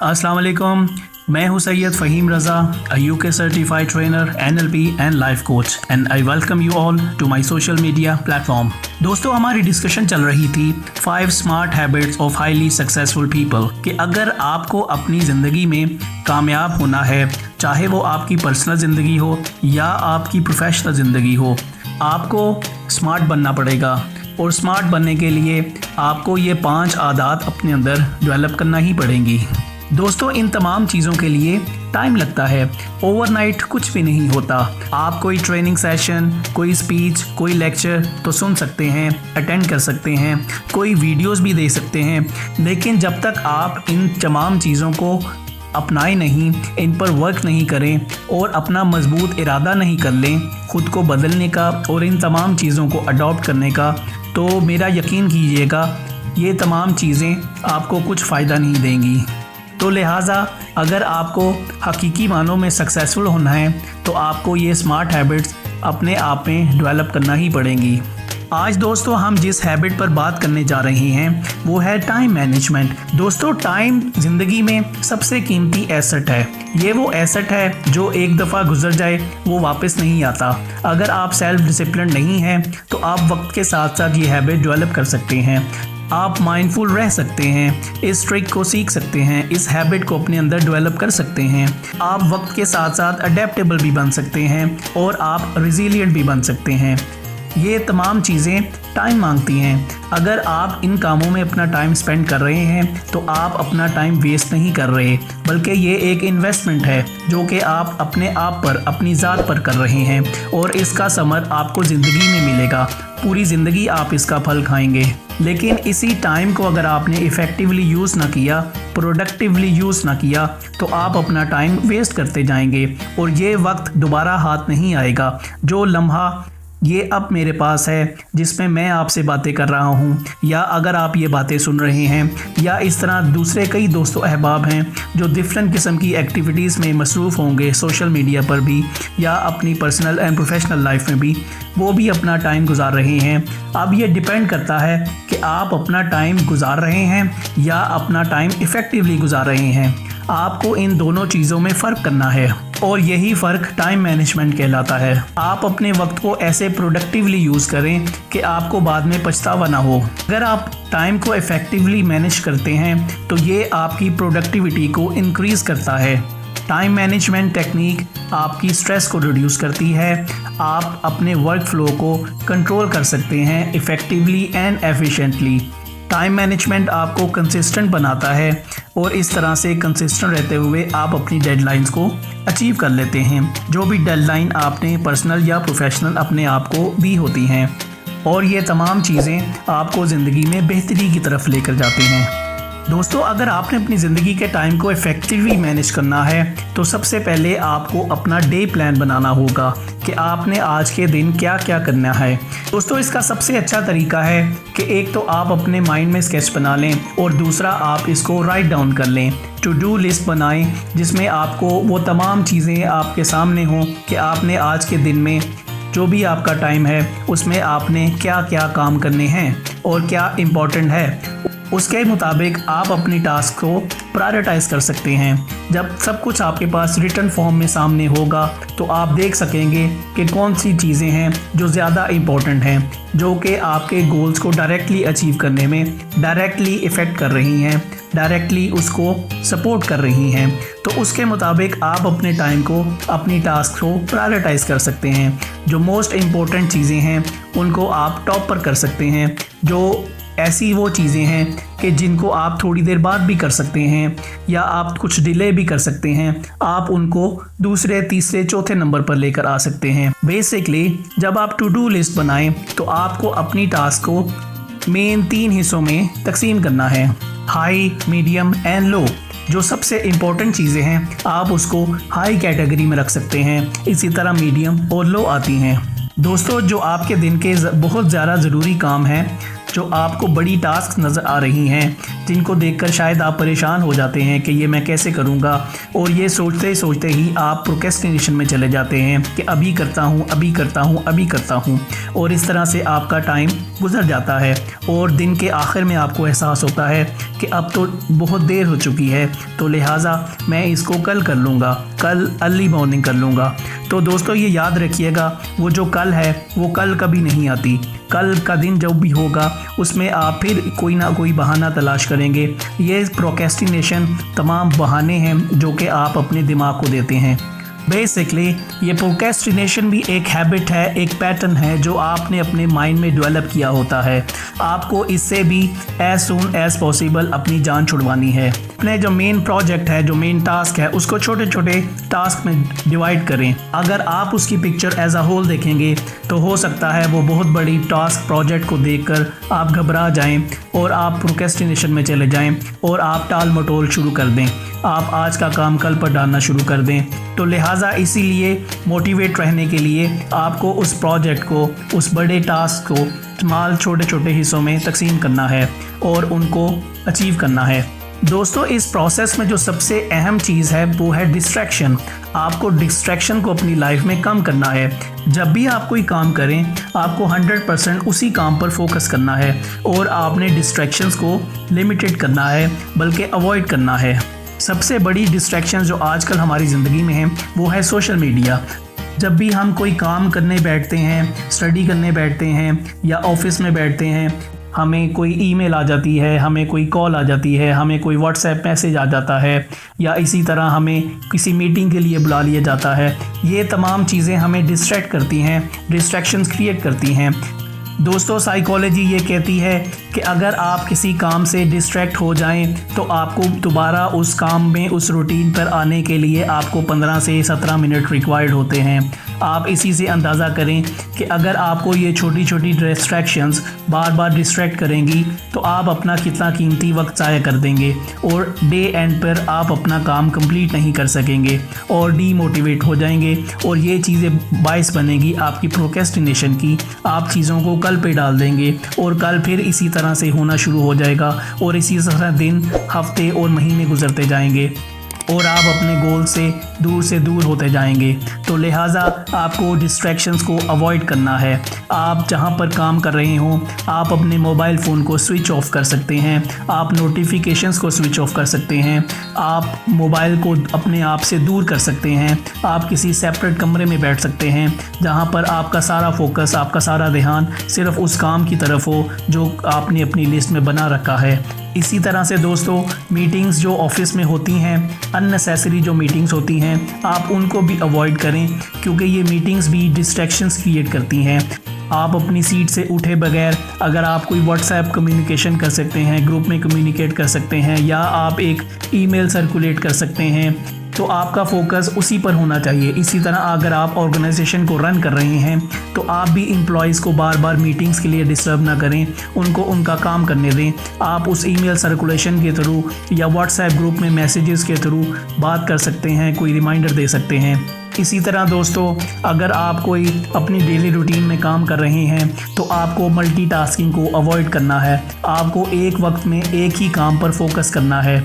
अस्सलाम वालेकुम। मैं हूं सैयद फ़हीम रज़ा, a UK certified trainer, NLP and life coach, and I welcome you all to my social media platform। दोस्तों, हमारी डिस्कशन चल रही थी 5 smart habits of highly successful people कि अगर आपको अपनी ज़िंदगी में कामयाब होना है, चाहे वो आपकी पर्सनल ज़िंदगी हो या आपकी प्रोफेशनल ज़िंदगी हो, आपको स्मार्ट बनना पड़ेगा। और स्मार्ट बनने के लिए आपको ये 5 आदत अपने अंदर डेवलप करना ही पड़ेंगी। दोस्तों, इन तमाम चीज़ों के लिए टाइम लगता है, ओवरनाइट कुछ भी नहीं होता। आप कोई ट्रेनिंग सेशन, कोई स्पीच, कोई लेक्चर तो सुन सकते हैं, अटेंड कर सकते हैं, कोई वीडियोस भी देख सकते हैं, लेकिन जब तक आप इन तमाम चीज़ों को अपनाएं नहीं, इन पर वर्क नहीं करें और अपना मजबूत इरादा नहीं कर लें खुद को बदलने का और इन तमाम चीज़ों को अडॉप्ट करने का, तो मेरा यकीन कीजिएगा ये तमाम चीज़ें आपको कुछ फ़ायदा नहीं देंगी। तो लिहाजा अगर आपको हकीकी मानों में सक्सेसफुल होना है तो आपको ये स्मार्ट हैबिट्स अपने आप में डेवलप करना ही पड़ेंगी। आज दोस्तों हम जिस हैबिट पर बात करने जा रहे हैं वो है टाइम मैनेजमेंट। दोस्तों, टाइम ज़िंदगी में सबसे कीमती एसेट है। ये वो एसेट है जो एक दफ़ा गुजर जाए वो वापस नहीं आता। अगर आप सेल्फ डिसिप्लिन नहीं हैं तो आप वक्त के साथ साथ ये हैबिट डेवलप कर सकते हैं। आप माइंडफुल रह सकते हैं, इस ट्रिक को सीख सकते हैं, इस हैबिट को अपने अंदर डेवलप कर सकते हैं। आप वक्त के साथ साथ अडेप्टेबल भी बन सकते हैं और आप रिजिलिएंट भी बन सकते हैं। ये तमाम चीज़ें टाइम मांगती हैं। अगर आप इन कामों में अपना टाइम स्पेंड कर रहे हैं तो आप अपना टाइम वेस्ट नहीं कर रहे, बल्कि ये एक इन्वेस्टमेंट है जो कि आप अपने आप पर, अपनी ज़ात पर कर रहे हैं और इसका समर आपको ज़िंदगी में मिलेगा। पूरी ज़िंदगी आप इसका फल खाएंगे। लेकिन इसी टाइम को अगर आपने इफ़ेक्टिवली यूज़ ना किया, प्रोडक्टिवली यूज़ ना किया, तो आप अपना टाइम वेस्ट करते जाएंगे और ये वक्त दोबारा हाथ नहीं आएगा। जो लम्हा ये अब मेरे पास है जिसमें मैं आपसे बातें कर रहा हूँ, या अगर आप ये बातें सुन रहे हैं, या इस तरह दूसरे कई दोस्तों अहबाब हैं जो डिफरेंट किस्म की एक्टिविटीज़ में मसरूफ़ होंगे, सोशल मीडिया पर भी या अपनी पर्सनल एंड प्रोफेशनल लाइफ में भी, वो भी अपना टाइम गुजार रहे हैं। अब ये डिपेंड करता है कि आप अपना टाइम गुजार रहे हैं या अपना टाइम इफ़ेक्टिवली गुजार रहे हैं। आपको इन दोनों चीज़ों में फ़र्क करना है और यही फ़र्क टाइम मैनेजमेंट कहलाता है। आप अपने वक्त को ऐसे प्रोडक्टिवली यूज़ करें कि आपको बाद में पछतावा ना हो। अगर आप टाइम को इफ़ेक्टिवली मैनेज करते हैं तो ये आपकी प्रोडक्टिविटी को इंक्रीज़ करता है। टाइम मैनेजमेंट टेक्निक आपकी स्ट्रेस को रिड्यूस करती है। आप अपने वर्क फ्लो को कंट्रोल कर सकते हैं effectively and efficiently. Time management आपको कंसिस्टेंट बनाता है और इस तरह से कंसिस्टेंट रहते हुए आप अपनी डेडलाइंस को अचीव कर लेते हैं, जो भी डेडलाइन आपने पर्सनल या प्रोफेशनल अपने आप को दी होती हैं। और ये तमाम चीज़ें आपको ज़िंदगी में बेहतरी की तरफ लेकर जाती हैं। दोस्तों, अगर आपने अपनी ज़िंदगी के टाइम को इफ़ेक्टिवली मैनेज करना है तो सबसे पहले आपको अपना डे प्लान बनाना होगा कि आपने आज के दिन क्या क्या करना है। दोस्तों, इसका सबसे अच्छा तरीका है कि एक तो आप अपने माइंड में स्केच बना लें और दूसरा आप इसको राइट डाउन कर लें। टू डू लिस्ट बनाएं जिसमें आपको वो तमाम चीज़ें आपके सामने हों कि आपने आज के दिन में जो भी आपका टाइम है उसमें आपने क्या क्या काम करने हैं और क्या इम्पोर्टेंट है। उसके मुताबिक आप अपनी टास्क को प्रायोरिटाइज़ कर सकते हैं। जब सब कुछ आपके पास रिटन फॉर्म में सामने होगा तो आप देख सकेंगे कि कौन सी चीज़ें हैं जो ज़्यादा इम्पोर्टेंट हैं, जो कि आपके गोल्स को डायरेक्टली अचीव करने में डायरेक्टली इफ़ेक्ट कर रही हैं, डायरेक्टली उसको सपोर्ट कर रही हैं। तो उसके मुताबिक आप अपने टाइम को, अपनी टास्क को प्रायोरिटाइज़ कर सकते हैं। जो मोस्ट इम्पोर्टेंट चीज़ें हैं उनको आप टॉप पर कर सकते हैं। जो ऐसी वो चीज़ें हैं कि जिनको आप थोड़ी देर बाद भी कर सकते हैं या आप कुछ डिले भी कर सकते हैं, आप उनको दूसरे, तीसरे, चौथे नंबर पर लेकर आ सकते हैं। बेसिकली जब आप टू डू लिस्ट बनाएं तो आपको अपनी टास्क को मेन 3 हिस्सों में तकसीम करना है, हाई, मीडियम एंड लो। जो सबसे इम्पोर्टेंट चीज़ें हैं आप उसको हाई कैटेगरी में रख सकते हैं, इसी तरह मीडियम और लो आती हैं। दोस्तों, जो आपके दिन के बहुत ज़्यादा ज़रूरी काम हैं जो आपको बड़ी टास्क नज़र आ रही हैं, जिनको देखकर शायद आप परेशान हो जाते हैं कि ये मैं कैसे करूँगा, और ये सोचते सोचते ही आप प्रोक्रेस्टिनेशन में चले जाते हैं कि अभी करता हूँ, अभी करता हूँ, अभी करता हूँ, और इस तरह से आपका टाइम गुजर जाता है और दिन के आखिर में आपको एहसास होता है कि अब तो बहुत देर हो चुकी है, तो लिहाजा मैं इसको कल कर लूँगा, कल अर्ली मॉर्निंग कर लूँगा। तो दोस्तों ये याद रखिएगा, वो जो कल है वो कल कभी नहीं आती। कल का दिन जब भी होगा उसमें आप फिर कोई ना कोई बहाना तलाश करेंगे। ये प्रोक्रेस्टिनेशन तमाम बहाने हैं जो कि आप अपने दिमाग को देते हैं। बेसिकली ये प्रोक्रेस्टिनेशन भी एक हैबिट है, एक पैटर्न है जो आपने अपने माइंड में डेवलप किया होता है। आपको इससे भी एज सून एज पॉसिबल अपनी जान छुड़वानी है। अपने जो मेन प्रोजेक्ट है, जो मेन टास्क है, उसको छोटे छोटे टास्क में डिवाइड करें। अगर आप उसकी पिक्चर एज अ होल देखेंगे तो हो सकता है वो बहुत बड़ी टास्क प्रोजेक्ट को देखकर आप घबरा जाएं और आप प्रोक्रेस्टिनेशन में चले जाएं और आप टाल मटोल शुरू कर दें, आप आज का काम कल पर डालना शुरू कर दें। तो लिहाजा इसीलिए मोटिवेट रहने के लिए आपको उस प्रोजेक्ट को, उस बड़े टास्क को स्मॉल छोटे छोटे हिस्सों में तकसीम करना है और उनको अचीव करना है। दोस्तों इस प्रोसेस में जो सबसे अहम चीज़ है वो है डिस्ट्रैक्शन। आपको डिस्ट्रैक्शन को अपनी लाइफ में कम करना है। जब भी आप कोई काम करें आपको 100% उसी काम पर फोकस करना है और आपने डिस्ट्रैक्शंस को लिमिटेड करना है, बल्कि अवॉइड करना है। सबसे बड़ी डिस्ट्रैक्शन जो आजकल हमारी ज़िंदगी में है वो है सोशल मीडिया। जब भी हम कोई काम करने बैठते हैं, स्टडी करने बैठते हैं या ऑफिस में बैठते हैं, हमें कोई ईमेल आ जाती है, हमें कोई कॉल आ जाती है, हमें कोई व्हाट्सएप मैसेज आ जाता है, या इसी तरह हमें किसी मीटिंग के लिए बुला लिया जाता है। ये तमाम चीज़ें हमें डिस्ट्रैक्ट करती हैं, डिस्ट्रैक्शंस क्रिएट करती हैं। दोस्तों साइकोलॉजी ये कहती है कि अगर आप किसी काम से डिस्ट्रैक्ट हो जाएं तो आपको दोबारा उस काम में, उस रूटीन पर आने के लिए आपको 15 से 17 मिनट रिक्वायर्ड होते हैं। आप इसी से अंदाज़ा करें कि अगर आपको ये छोटी छोटी डिस्ट्रैक्शंस बार बार डिस्ट्रैक्ट करेंगी तो आप अपना कितना कीमती वक्त ज़ाया कर देंगे और डे एंड पर आप अपना काम कंप्लीट नहीं कर सकेंगे और डीमोटिवेट हो जाएंगे, और ये चीज़ें बायस बनेगी आपकी प्रोक्रेस्टिनेशन की। आप चीज़ों को कल पे डाल देंगे और कल फिर इसी तरह से होना शुरू हो जाएगा और इसी तरह दिन, हफ्ते और महीने गुजरते जाएंगे और आप अपने गोल से दूर होते जाएंगे। तो लिहाजा आपको डिस्ट्रैक्शंस को अवॉइड करना है। आप जहां पर काम कर रहे हों आप अपने मोबाइल फ़ोन को स्विच ऑफ कर सकते हैं, आप नोटिफिकेशंस को स्विच ऑफ कर सकते हैं, आप मोबाइल को अपने आप से दूर कर सकते हैं, आप किसी सेपरेट कमरे में बैठ सकते हैं जहां पर आपका सारा फोकस, आपका सारा ध्यान सिर्फ उस काम की तरफ हो जो आपने अपनी लिस्ट में बना रखा है। इसी तरह से दोस्तों मीटिंग्स जो ऑफिस में होती हैं, अननेसेसरी जो मीटिंग्स होती हैं, आप उनको भी अवॉइड करें क्योंकि ये मीटिंग्स भी डिस्ट्रैक्शंस क्रिएट करती हैं। आप अपनी सीट से उठे बगैर अगर आप कोई व्हाट्सएप कम्युनिकेशन कर सकते हैं, ग्रुप में कम्युनिकेट कर सकते हैं, या आप एक ईमेल सर्कुलेट कर सकते हैं, तो आपका फोकस उसी पर होना चाहिए। इसी तरह अगर आप ऑर्गेनाइजेशन को रन कर रहे हैं तो आप भी एम्प्लॉयज़ को बार बार मीटिंग्स के लिए डिस्टर्ब ना करें, उनको उनका काम करने दें। आप उस ईमेल सर्कुलेशन के थ्रू या व्हाट्सएप ग्रुप में मैसेजेस के थ्रू बात कर सकते हैं, कोई रिमाइंडर दे सकते हैं। इसी तरह दोस्तों अगर आप कोई अपनी डेली रूटीन में काम कर रहे हैं तो आपको मल्टीटास्किंग को अवॉइड करना है। आपको एक वक्त में एक ही काम पर फोकस करना है।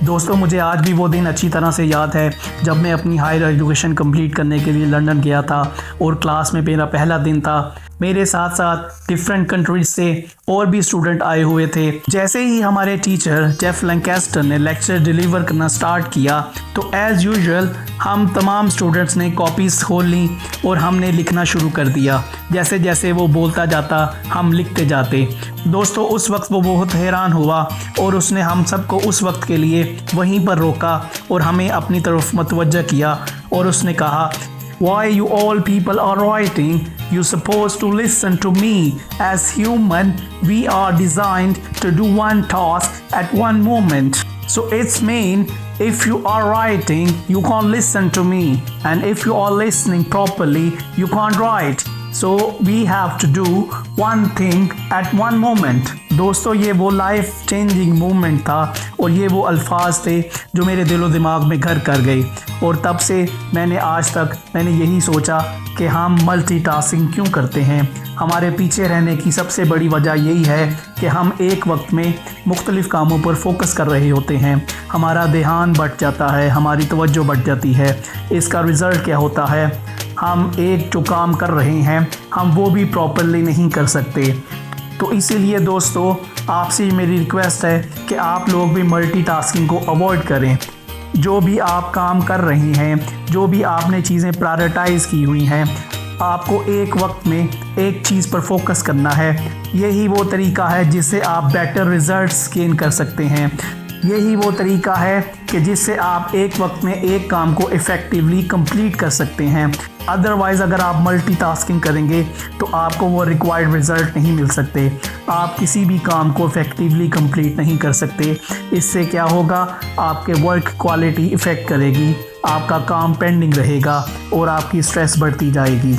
दोस्तों मुझे आज भी वो दिन अच्छी तरह से याद है जब मैं अपनी हायर एजुकेशन कंप्लीट करने के लिए लंदन गया था और क्लास में मेरा पहला दिन था। मेरे साथ साथ डिफरेंट कंट्रीज से और भी स्टूडेंट आए हुए थे। जैसे ही हमारे टीचर जेफ लैंकास्टर ने लेक्चर डिलीवर करना स्टार्ट किया तो एज़ यूजुअल हम तमाम स्टूडेंट्स ने कॉपीज़ खोल ली और हमने लिखना शुरू कर दिया। जैसे जैसे वो बोलता जाता हम लिखते जाते। दोस्तों उस वक्त वो बहुत हैरान हुआ और उसने हम सबको उस वक्त के लिए वहीं पर रोका और हमें अपनी तरफ मतवज्जा किया और उसने कहा, Why you all people are writing? You supposed to listen to me. As human, we are designed to do one task at one moment. So it's mean if you are writing, you can't listen to me. And if you are listening properly, you can't write. So we have to do one thing at one moment. दोस्तों ये वो life changing movement था और ये वो अल्फाज थे जो मेरे दिलो दिमाग में घर कर गए। और तब से मैंने आज तक यही सोचा कि हम मल्टीटास्किंग क्यों करते हैं। हमारे पीछे रहने की सबसे बड़ी वजह यही है कि हम एक वक्त में मुख्तलिफ़ कामों पर फोकस कर रहे होते हैं। हमारा ध्यान बट जाता है, हमारी तवज्जो बट जाती है। इसका रिज़ल्ट क्या होता है, हम एक जो काम कर रहे हैं हम वो भी प्रॉपरली नहीं कर सकते। तो इसीलिए दोस्तों आपसे मेरी रिक्वेस्ट है कि आप लोग भी मल्टीटास्किंग को अवॉइड करें। जो भी आप काम कर रहे हैं, जो भी आपने चीज़ें प्रायोरिटाइज़ की हुई हैं, आपको एक वक्त में एक चीज़ पर फोकस करना है। यही वो तरीका है जिससे आप बेटर रिजल्ट्स गेन कर सकते हैं। यही वो तरीका है कि जिससे आप एक वक्त में एक काम को इफ़ेक्टिवली कंप्लीट कर सकते हैं। अदरवाइज़ अगर आप मल्टीटास्किंग करेंगे तो आपको वो रिक्वायर्ड रिज़ल्ट नहीं मिल सकते। आप किसी भी काम को इफ़ेक्टिवली कंप्लीट नहीं कर सकते। इससे क्या होगा, आपके वर्क क्वालिटी इफ़ेक्ट करेगी, आपका काम पेंडिंग रहेगा और आपकी स्ट्रेस बढ़ती जाएगी।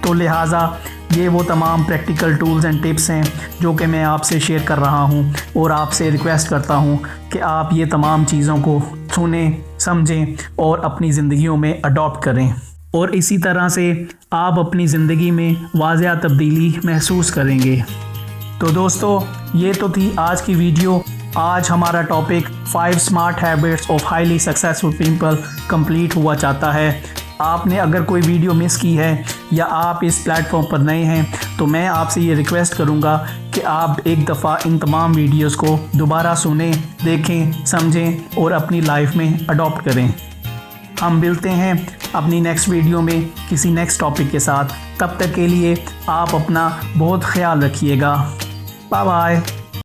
तो लिहाजा ये वो तमाम प्रैक्टिकल टूल्स एंड टिप्स हैं जो कि मैं आपसे शेयर कर रहा हूँ और आपसे रिक्वेस्ट करता हूँ कि आप ये तमाम चीज़ों को सुनें, समझें और अपनी ज़िंदगियों में अडॉप्ट करें। और इसी तरह से आप अपनी ज़िंदगी में वाज़िया तब्दीली महसूस करेंगे। तो दोस्तों ये तो थी आज की वीडियो। आज हमारा topic 5 smart habits of highly successful people complete हुआ चाहता है। आपने अगर कोई वीडियो मिस की है या आप इस प्लेटफॉर्म पर नए हैं तो मैं आपसे ये रिक्वेस्ट करूँगा कि आप एक दफ़ा इन तमाम वीडियोस को दोबारा सुनें, देखें, समझें और अपनी लाइफ में अडॉप्ट करें। हम मिलते हैं अपनी नेक्स्ट वीडियो में किसी नेक्स्ट टॉपिक के साथ। तब तक के लिए आप अपना बहुत ख्याल रखिएगा। Bye bye.